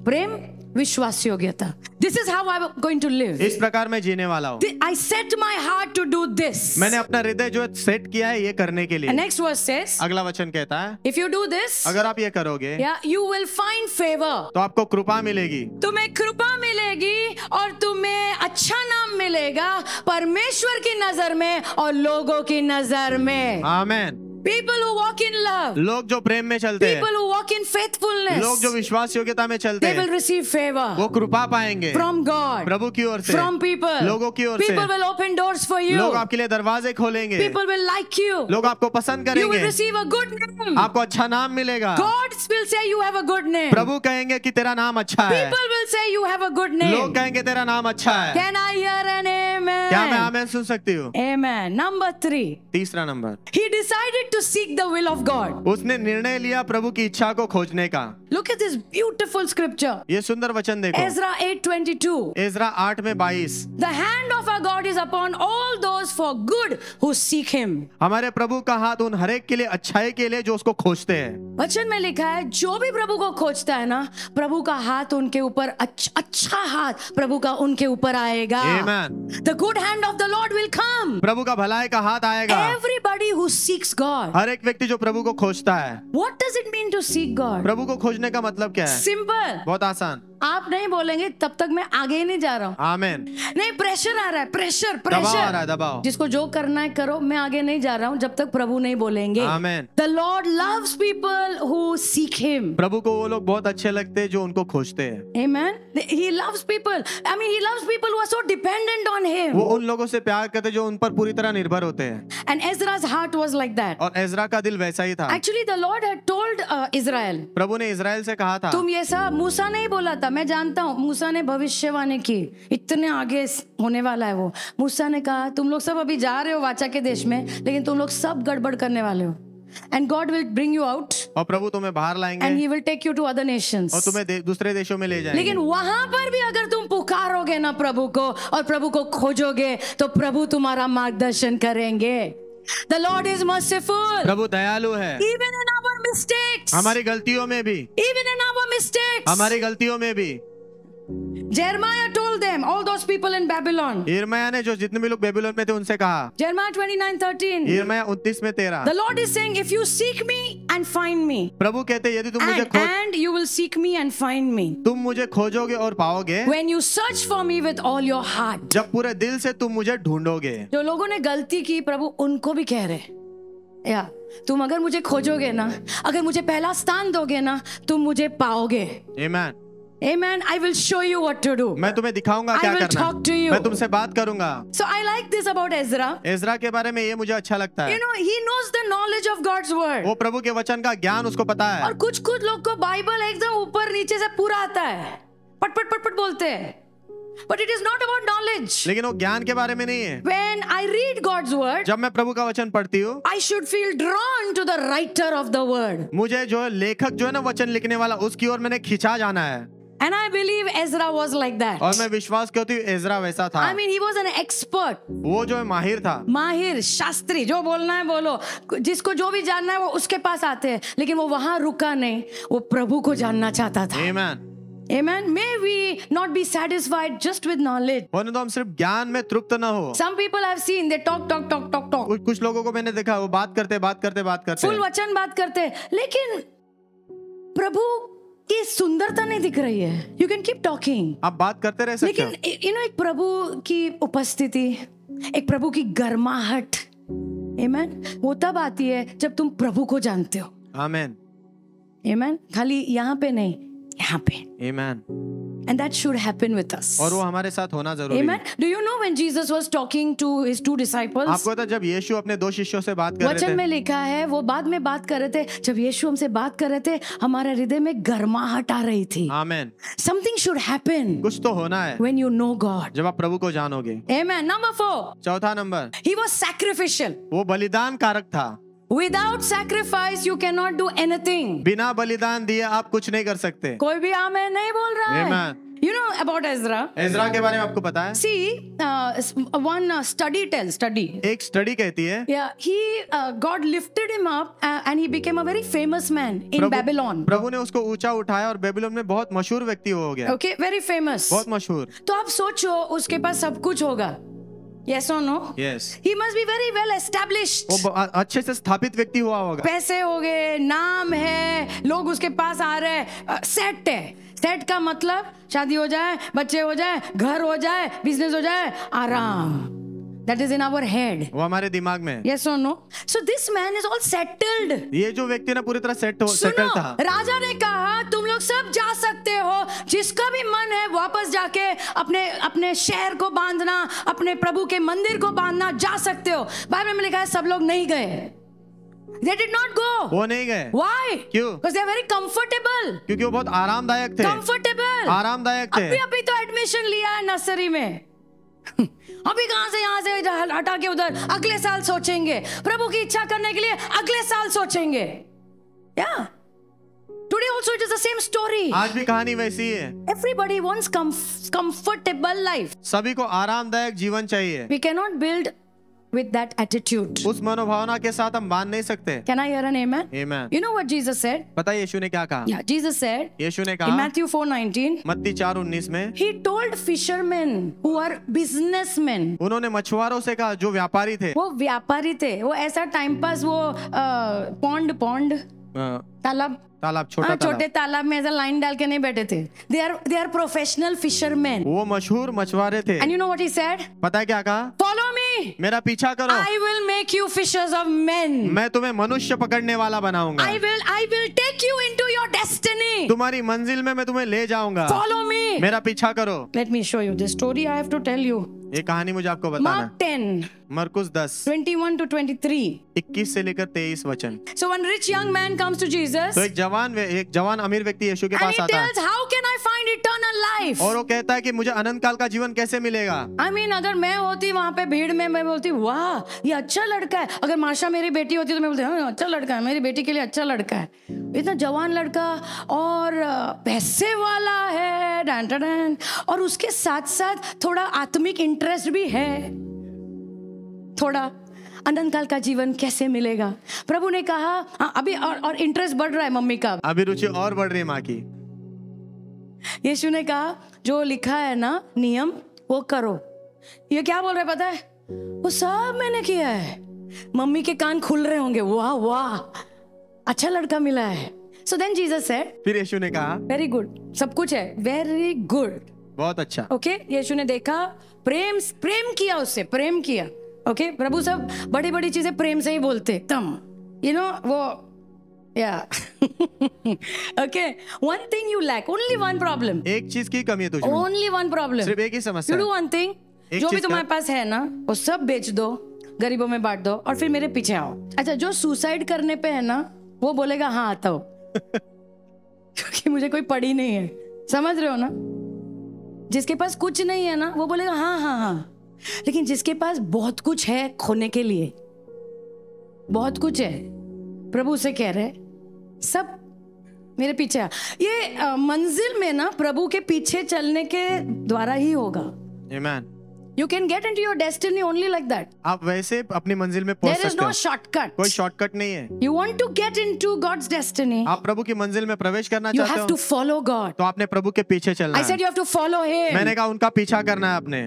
Speaker 1: प्रेम, विश्वास योग्यता। This is how I'm going to live.
Speaker 2: इस प्रकार मैं जीने वाला हूँ।
Speaker 1: I set my heart to do this.
Speaker 2: मैंने अपना हृदय जो सेट किया है ये करने के लिए।
Speaker 1: And next verse says,
Speaker 2: अगला वचन कहता है,
Speaker 1: if you do this,
Speaker 2: अगर आप ये करोगे,
Speaker 1: yeah, you will find favor.
Speaker 2: तो आपको कृपा मिलेगी।
Speaker 1: तुम्हें कृपा मिलेगी और तुम्हें अच्छा नाम मिलेगा परमेश्वर की नजर में और लोगों की नजर में।
Speaker 2: आमेन।
Speaker 1: People who walk in love,
Speaker 2: लोग जो प्रेम में चलते हैं,
Speaker 1: people who walk in faithfulness,
Speaker 2: लोग जो विश्वास योग्यता में चलते
Speaker 1: they will
Speaker 2: हैं,
Speaker 1: receive favor
Speaker 2: वो कृपा पाएंगे
Speaker 1: from God,
Speaker 2: प्रभु की ओर से,
Speaker 1: from people.
Speaker 2: लोगों की ओर से।
Speaker 1: People will open doors for you.
Speaker 2: लोग आपके लिए दरवाजे खोलेंगे।
Speaker 1: People will like you.
Speaker 2: लोग आपको पसंद
Speaker 1: You will
Speaker 2: करेंगे।
Speaker 1: receive a good name.
Speaker 2: आपको अच्छा नाम मिलेगा।
Speaker 1: God will say you have a good name.
Speaker 2: प्रभु कहेंगे कि तेरा नाम अच्छा है।
Speaker 1: People will say you have a good
Speaker 2: लोग
Speaker 1: name.
Speaker 2: कहेंगे तेरा नाम अच्छा है।
Speaker 1: Can I hear an amen?
Speaker 2: क्या मैं आमेन सुन सकती हूँ?
Speaker 1: Amen. Number 3.
Speaker 2: तीसरा number,
Speaker 1: He decided to seek the will of God.
Speaker 2: उसने निर्णय लिया प्रभु की इच्छा को खोजने का।
Speaker 1: Look at this beautiful scripture.
Speaker 2: ये सुंदर वचन देखो।
Speaker 1: Ezra 8:22.
Speaker 2: Ezra 8:22।
Speaker 1: The hand of our God is upon all those for good who seek him.
Speaker 2: हमारे प्रभु का हाथ उन हरेक के लिए अच्छाई के लिए जो उसको खोजते हैं।
Speaker 1: वचन में लिखा है जो भी प्रभु को खोजता है ना, प्रभु का हाथ उनके ऊपर अच्छा हाथ प्रभु का उनके ऊपर आएगा।
Speaker 2: Amen.
Speaker 1: The good hand of the Lord will come.
Speaker 2: प्रभु का भलाई का हाथ आएगा।
Speaker 1: Everybody who seeks God.
Speaker 2: हर एक व्यक्ति जो प्रभु को खोजता है।
Speaker 1: What does it mean to seek God?
Speaker 2: प्रभु को खोजने का मतलब क्या है?
Speaker 1: Simple.
Speaker 2: बहुत आसान।
Speaker 1: आप नहीं बोलेंगे तब तक मैं आगे ही नहीं जा रहा हूँ।
Speaker 2: आमेन।
Speaker 1: नहीं, प्रेशर आ रहा है, प्रेशर
Speaker 2: दबाव आ रहा है, दबाव।
Speaker 1: जिसको जो करना है करो, मैं आगे नहीं जा रहा हूँ जब तक प्रभु नहीं बोलेंगे।
Speaker 2: आमेन।
Speaker 1: The Lord loves people who seek him.
Speaker 2: प्रभु को वो लोग बहुत अच्छे लगते हैं जो उनको खोजते हैं।
Speaker 1: Amen. He loves people. I mean, he loves people who are so dependent on him.
Speaker 2: वो उन लोगों से प्यार करते हैं जो उन पर पूरी तरह निर्भर होते हैं।
Speaker 1: And Ezra's heart was like that.
Speaker 2: और एजरा का दिल वैसा ही था।
Speaker 1: Actually, the Lord had told Israel.
Speaker 2: प्रभु ने इजराइल से कहा था,
Speaker 1: तुम ये सब, मूसा नहीं बोला था, मैं जानता हूँ, मूसा ने भविष्यवाणी की, इतने आगे होने वाला है वो। मूसा ने कहा तुम लोग सब अभी जा रहे हो वाचा के देश में, लेकिन तुम लोग सब गड़बड़ करने वाले हो। And God will bring you out
Speaker 2: और प्रभु तुम्हें बाहर लाएंगे
Speaker 1: and He will take you to other nations.
Speaker 2: और तुम्हें दूसरे देशों में ले जाएंगे।
Speaker 1: लेकिन वहां पर भी अगर तुम पुकारोगे ना प्रभु को और प्रभु को खोजोगे तो प्रभु तुम्हारा मार्गदर्शन करेंगे। The Lord is merciful.
Speaker 2: प्रभु दयालु है।
Speaker 1: Even in our mistakes.
Speaker 2: हमारी गलतियों में भी,
Speaker 1: Even in our mistakes.
Speaker 2: हमारी गलतियों में भी।
Speaker 1: Jeremiah told them, all those people in Babylon.
Speaker 2: यिर्मयाह ने जो जितने भी लोग बेबीलोन में थे उनसे कहा,
Speaker 1: Jeremiah 29:13.
Speaker 2: यिर्मयाह 29 में 13,
Speaker 1: The Lord is saying, if you seek me and find me,
Speaker 2: प्रभु कहते हैं यदि तुम मुझे
Speaker 1: and you will seek me and find me,
Speaker 2: तुम मुझे खोजोगे और पाओगे
Speaker 1: when you search for me with all your heart.
Speaker 2: जब पूरे दिल से तुम मुझे ढूंढोगे।
Speaker 1: जो लोगों ने गलती की प्रभु उनको भी कह रहे या तुम अगर मुझे खोजोगे ना, अगर मुझे पहला स्थान दोगे ना, तुम मुझे पाओगे।
Speaker 2: Amen.
Speaker 1: Amen. I will show you what to do.
Speaker 2: मैं तुम्हें दिखाऊंगा
Speaker 1: I
Speaker 2: क्या
Speaker 1: will
Speaker 2: करना।
Speaker 1: talk to you.
Speaker 2: मैं तुमसे बात करूंगा।
Speaker 1: So I like this about Ezra.
Speaker 2: Ezra के बारे में ये मुझे अच्छा लगता है।
Speaker 1: You know, he knows the knowledge of God's word.
Speaker 2: वो प्रभु के वचन का ज्ञान उसको पता है।
Speaker 1: और कुछ कुछ लोग को बाइबल एकदम ऊपर नीचे से पूरा आता है, पट पट पट पट बोलते हैं। But it is not about knowledge.
Speaker 2: लेकिन वो ज्ञान के बारे में नहीं है।
Speaker 1: When I read God's word,
Speaker 2: जब मैं प्रभु का वचन पढ़ती हूँ,
Speaker 1: I should feel drawn to the writer of the word.
Speaker 2: मुझे जो लेखक जो है ना वचन लिखने वाला, उसकी ओर मैंने खिंचा जाना है।
Speaker 1: And I believe Ezra was like that.
Speaker 2: और मैं विश्वास करती हूँ एजरा वैसा था।
Speaker 1: I mean, he was an expert.
Speaker 2: वो जो है माहिर था।
Speaker 1: माहिर, शास्त्री, जो बोलना है बोलो, जिसको जो भी जानना है वो उसके पास आते हैं। लेकिन वो वहां रुका नहीं, वो प्रभु को जानना चाहता था।
Speaker 2: Amen.
Speaker 1: Amen. May we not be satisfied just with knowledge.
Speaker 2: परंतु हम सिर्फ ज्ञान में तृप्त न हो।
Speaker 1: Some people I've seen they talk.
Speaker 2: कुछ लोगों को मैंने देखा वो बात करते
Speaker 1: फुल वचन बात करते, लेकिन प्रभु की सुंदरता नहीं दिख रही है। You can keep talking.
Speaker 2: आप बात करते रह सकते हो।
Speaker 1: लेकिन you know, एक प्रभु की उपस्थिति, एक प्रभु की गर्माहट, Amen, वो तब आती है जब तुम प्रभु को जानते हो।
Speaker 2: Amen.
Speaker 1: Amen. खाली यहाँ पे नहीं, यहाँ पे।
Speaker 2: Amen.
Speaker 1: And that should happen with us.
Speaker 2: और वो हमारे साथ होना जरूरी
Speaker 1: Amen.
Speaker 2: है।
Speaker 1: Do you know when Jesus was talking to his two disciples?
Speaker 2: आपको पता है जब यीशु अपने दो शिष्यों से बात कर रहे
Speaker 1: वचन
Speaker 2: थे,
Speaker 1: में लिखा है वो बाद में बात कर रहे थे, जब यीशु हमसे बात कर रहे थे हमारे हृदय में गर्माहट आ रही थी।
Speaker 2: आमेन।
Speaker 1: Something should happen
Speaker 2: कुछ तो होना है
Speaker 1: when you know God.
Speaker 2: जब आप प्रभु को जानोगे।
Speaker 1: Amen. Number 4.
Speaker 2: चौथा नंबर,
Speaker 1: He was sacrificial.
Speaker 2: वो बलिदान कारक था।
Speaker 1: Without sacrifice you cannot do anything.
Speaker 2: बिना बलिदान दिए आप कुछ नहीं कर सकते।
Speaker 1: कोई भी आमेन नहीं बोल रहा है।
Speaker 2: Amen.
Speaker 1: You know about Ezra.
Speaker 2: Ezra के बारे में आपको पता है?
Speaker 1: See, one study.
Speaker 2: एक स्टडी कहती है,
Speaker 1: Yeah, God lifted him up and he became a very famous man in Babylon.
Speaker 2: प्रभु ने उसको ऊंचा उठाया और बेबीलोन में बहुत मशहूर व्यक्ति हो गया।
Speaker 1: Okay, very famous.
Speaker 2: बहुत मशहूर।
Speaker 1: तो आप सोचो उसके पास सब कुछ होगा। Yes or no?
Speaker 2: Yes.
Speaker 1: He must be very well established.
Speaker 2: वो अच्छे से स्थापित व्यक्ति हुआ होगा।
Speaker 1: पैसे हो गए, नाम है, लोग उसके पास आ रहे हैं, सेट है। सेट का मतलब शादी हो जाए, बच्चे हो जाए, घर हो जाए, बिजनेस हो जाए, आराम। That is in our head.
Speaker 2: वो हमारे दिमाग में।
Speaker 1: Yes or no? So this man is all settled.
Speaker 2: ये जो व्यक्ति ना पूरी तरह सेटल था।
Speaker 1: राजा ने कहा तुम लोग सब जा सकते हो, जिसका भी मन है वापस जाके अपने शहर को बांधना, अपने प्रभु के मंदिर को बांधना, जा सकते हो। बाइबल में लिखा है सब लोग नहीं गए। They did not go.
Speaker 2: वो नहीं गए।
Speaker 1: Why?
Speaker 2: क्यों?
Speaker 1: Because they are very comfortable.
Speaker 2: क्योंकि वो बहुत आरामदायक थे।
Speaker 1: Comfortable.
Speaker 2: आरामदायक थे।
Speaker 1: अभी तो एडमिशन लिया है नर्सरी में। अभी कहां से यहाँ से हटा के उधर, अगले साल सोचेंगे। प्रभु की इच्छा करने के लिए अगले साल सोचेंगे। Yeah. Today also it is the same story.
Speaker 2: आज भी कहानी वैसी है।
Speaker 1: Everybody wants comfortable life.
Speaker 2: सभी को आरामदायक जीवन चाहिए।
Speaker 1: We cannot build with that attitude.
Speaker 2: उस मनोभावना के साथ हम बांध नहीं सकते।
Speaker 1: Can I hear an amen?
Speaker 2: Amen.
Speaker 1: You know what Jesus said?
Speaker 2: पता है यीशु ने क्या कहा?
Speaker 1: Yeah, Jesus said
Speaker 2: यीशु ने
Speaker 1: in
Speaker 2: कहा
Speaker 1: Matthew 4:19,
Speaker 2: मत्ती 4:19 में,
Speaker 1: he told fishermen who are businessmen.
Speaker 2: उन्होंने मछुआरों से कहा जो व्यापारी थे।
Speaker 1: वो व्यापारी थे, वो ऐसा टाइम पास, वो पॉन्ड तालाब छोटे तालाब में ऐसा लाइन डाल के नहीं बैठे थे। They are professional fishermen.
Speaker 2: वो मशहूर मछुआरे थे।
Speaker 1: And you know what he said?
Speaker 2: पता है क्या कहा?
Speaker 1: Follow me.
Speaker 2: मेरा पीछा करो।
Speaker 1: I will make you fishers of men.
Speaker 2: मैं तुम्हें मनुष्य पकड़ने वाला बनाऊंगा।
Speaker 1: I will take you into your destiny.
Speaker 2: तुम्हारी मंजिल में मैं तुम्हें ले जाऊंगा।
Speaker 1: Follow me.
Speaker 2: मेरा पीछा करो।
Speaker 1: Let me show you this story. I have to tell you.
Speaker 2: ये कहानी मुझे आपको बताना।
Speaker 1: Mark 10,
Speaker 2: मरकुस 10,
Speaker 1: 21 to 23.
Speaker 2: 21 से लेकर 23 वचन।
Speaker 1: So one rich young man comes to Jesus.
Speaker 2: तो एक जवान अमीर व्यक्ति यीशु के
Speaker 1: And
Speaker 2: पास
Speaker 1: he
Speaker 2: आता है
Speaker 1: tells, how can I find eternal life?
Speaker 2: और वो कहता है कि मुझे अनंत काल का जीवन कैसे मिलेगा?
Speaker 1: I mean, अगर मैं होती वहां पे भीड़ में, मैं बोलती वाह ये अच्छा लड़का है। अगर मार्शा मेरी बेटी होती तो मैं बोलती हाँ अच्छा लड़का है, मेरी बेटी के लिए अच्छा लड़का है, इतना जवान लड़का और पैसे वाला है, डन डन डन, और उसके साथ साथ थोड़ा आत्मिक इंटरेस्ट भी है, थोड़ा अनंत काल का जीवन कैसे मिलेगा? प्रभु ने कहा हाँ, अभी और इंटरेस्ट बढ़ रहा है मम्मी का,
Speaker 2: अभी रुचि और बढ़ रही है माँ की।
Speaker 1: यीशु ने कहा जो लिखा है ना नियम वो करो। ये क्या बोल रहे पता है? वो सब मैंने किया है। मम्मी के कान खुल रहे होंगे, वाह वाह अच्छा लड़का मिला है। सो देन जीसस सेड,
Speaker 2: फिर यीशु ने कहा
Speaker 1: वेरी गुड, सब कुछ है, वेरी गुड,
Speaker 2: बहुत अच्छा।
Speaker 1: ओके यीशु ने देखा, प्रेम किया उससे, प्रेम किया। ओके प्रभु सब बड़ी बड़ी चीजें प्रेम से ही बोलते एकदम, यू नो वो या okay one thing you lack, only one problem,
Speaker 2: एक चीज की कमी है तुझे,
Speaker 1: ओनली वन प्रॉब्लम,
Speaker 2: सिर्फ एक ही समस्या।
Speaker 1: यू डू वन थिंग, जो भी तुम्हारे पास है ना वो सब बेच दो, गरीबों में बांट दो और फिर मेरे पीछे आओ। अच्छा जो सुसाइड करने पे है ना वो बोलेगा हाँ आता हो क्योंकि मुझे कोई पड़ी नहीं है, समझ रहे हो ना? जिसके पास कुछ नहीं है ना वो बोलेगा हाँ हाँ हाँ, लेकिन जिसके पास बहुत कुछ है खोने के लिए, बहुत कुछ है, प्रभु उसे कह रहे सब मेरे पीछे आ। ये मंजिल में ना प्रभु के पीछे चलने के द्वारा ही होगा।
Speaker 2: Amen.
Speaker 1: You can get into your destiny only like that.
Speaker 2: आप वैसे अपनी मंजिल में पहुंच
Speaker 1: There is
Speaker 2: सकते
Speaker 1: no
Speaker 2: हो,
Speaker 1: shortcut.
Speaker 2: कोई शॉर्टकट नहीं है।
Speaker 1: You want to get into God's destiny,
Speaker 2: आप प्रभु की मंजिल में प्रवेश करना
Speaker 1: you
Speaker 2: चाहते
Speaker 1: have to
Speaker 2: हो
Speaker 1: follow God.
Speaker 2: तो आपने प्रभु के पीछे चलना
Speaker 1: I
Speaker 2: है।
Speaker 1: said you have to follow Him.
Speaker 2: मैंने कहा उनका पीछा करना है आपने,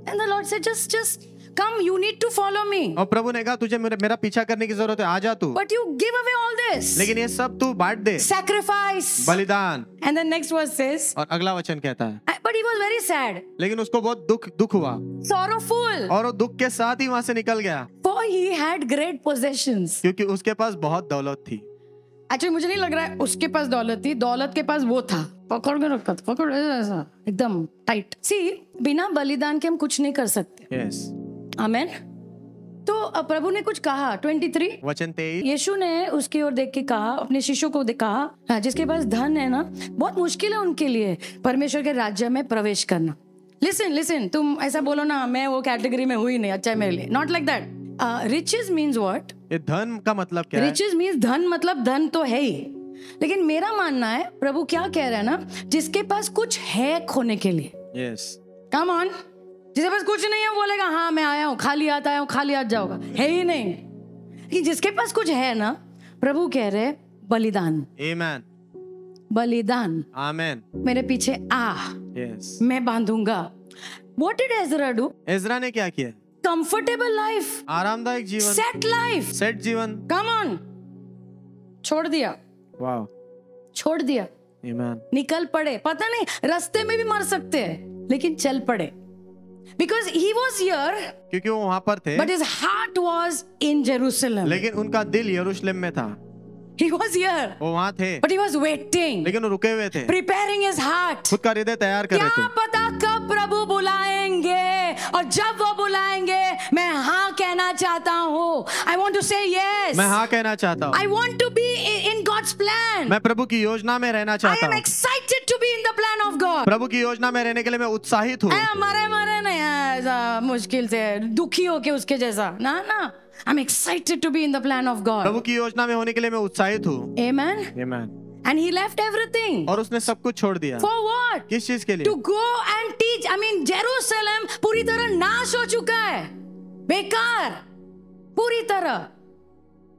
Speaker 1: And the Lord said, just come. You need to follow me.
Speaker 2: और प्रभु ने कहा तुझे मेरा पीछा करने की जरूरत है, आ जा तू,
Speaker 1: But you give away all this.
Speaker 2: लेकिन ये सब तू बांट दे,
Speaker 1: Sacrifice.
Speaker 2: बलिदान।
Speaker 1: And the next verse says,
Speaker 2: और अगला वचन कहता है
Speaker 1: but he was very sad,
Speaker 2: लेकिन उसको बहुत दुख हुआ
Speaker 1: sorrowful,
Speaker 2: और वो दुख के साथ ही वहां से निकल गया,
Speaker 1: for he had great possessions.
Speaker 2: क्योंकि उसके पास बहुत दौलत थी।
Speaker 1: Actually मुझे नहीं लग रहा है उसके पास दौलत थी, दौलत के पास वो था, पकड़ के रखा था, पकड़ ऐसा एकदम टाइट। See, बिना बलिदान के हम कुछ नहीं कर सकते।
Speaker 2: Yes.
Speaker 1: आमेन। तो प्रभु ने कुछ कहा 23
Speaker 2: वचन 23,
Speaker 1: यीशु ने उसकी ओर देख के कहा, अपने शिष्यों को कहा जिसके पास धन है ना बहुत मुश्किल है उनके लिए परमेश्वर के राज्य में प्रवेश करना। लिसन तुम ऐसा बोलो ना मैं वो कैटेगरी में हुई नहीं, अच्छा है मेरे लिए, not like that. Riches means what?
Speaker 2: ये धन का मतलब क्या है?
Speaker 1: रिचेस मीन्स धन, मतलब धन तो है ही, लेकिन मेरा मानना है प्रभु क्या कह रहा है ना, जिसके पास कुछ है खोने के लिए।
Speaker 2: यस,
Speaker 1: कम ऑन, जिसके पास कुछ नहीं है वो बोलेगा हाँ मैं आया हूँ, खाली हाथ आया हूँ, खाली हाथ जाऊंगा, है ही नहीं। कि जिसके पास कुछ है ना, प्रभु कह रहे बलिदान,
Speaker 2: आमेन,
Speaker 1: बलिदान,
Speaker 2: आमेन,
Speaker 1: मेरे पीछे आ,
Speaker 2: यस।
Speaker 1: मैं बांधूंगा। What did Ezra do?
Speaker 2: इज़रा ने क्या किया?
Speaker 1: Comfortable life,
Speaker 2: आरामदायक जीवन,
Speaker 1: set life,
Speaker 2: सेट जीवन।
Speaker 1: come on, छोड़ दिया,
Speaker 2: वाह,
Speaker 1: छोड़ दिया,
Speaker 2: आमेन।
Speaker 1: निकल पड़े। पता नहीं रास्ते में भी मर सकते हैं, लेकिन चल पड़े। Because he was here,
Speaker 2: क्योंकि वो वहां पर थे,
Speaker 1: but his heart was in Jerusalem.
Speaker 2: लेकिन उनका दिल यरूशलेम में था।
Speaker 1: He was here,
Speaker 2: वो वहां थे,
Speaker 1: but he was waiting,
Speaker 2: लेकिन वो रुके हुए थे,
Speaker 1: preparing his heart.
Speaker 2: खुद का हृदय तैयार कर रहे
Speaker 1: क्या
Speaker 2: थे।
Speaker 1: पता कब प्रभु बुलाएंगे, और जब वो बुलाएंगे मैं हाँ कहना चाहता हूँ। I want to say yes.
Speaker 2: मैं हाँ कहना चाहता हूँ,
Speaker 1: I want to be in God's plan.
Speaker 2: मैं प्रभु की योजना में रहना
Speaker 1: I
Speaker 2: चाहता
Speaker 1: am
Speaker 2: हूँ।
Speaker 1: excited to be in the plan of God.
Speaker 2: प्रभु की योजना में रहने के लिए मैं उत्साहित हूँ।
Speaker 1: मरे नहीं ऐसा मुश्किल से दुखी होके उसके जैसा ना। I'm excited to be in the plan of God.
Speaker 2: प्रभु की योजना में होने के लिए मैं उत्साहित हूँ।
Speaker 1: Amen.
Speaker 2: Amen.
Speaker 1: And he left everything.
Speaker 2: और उसने सब कुछ छोड़ दिया।
Speaker 1: For what?
Speaker 2: किस चीज के लिए?
Speaker 1: To go and teach. I mean, Jerusalem पूरी तरह नाश हो चुका है, बेकार, पूरी तरह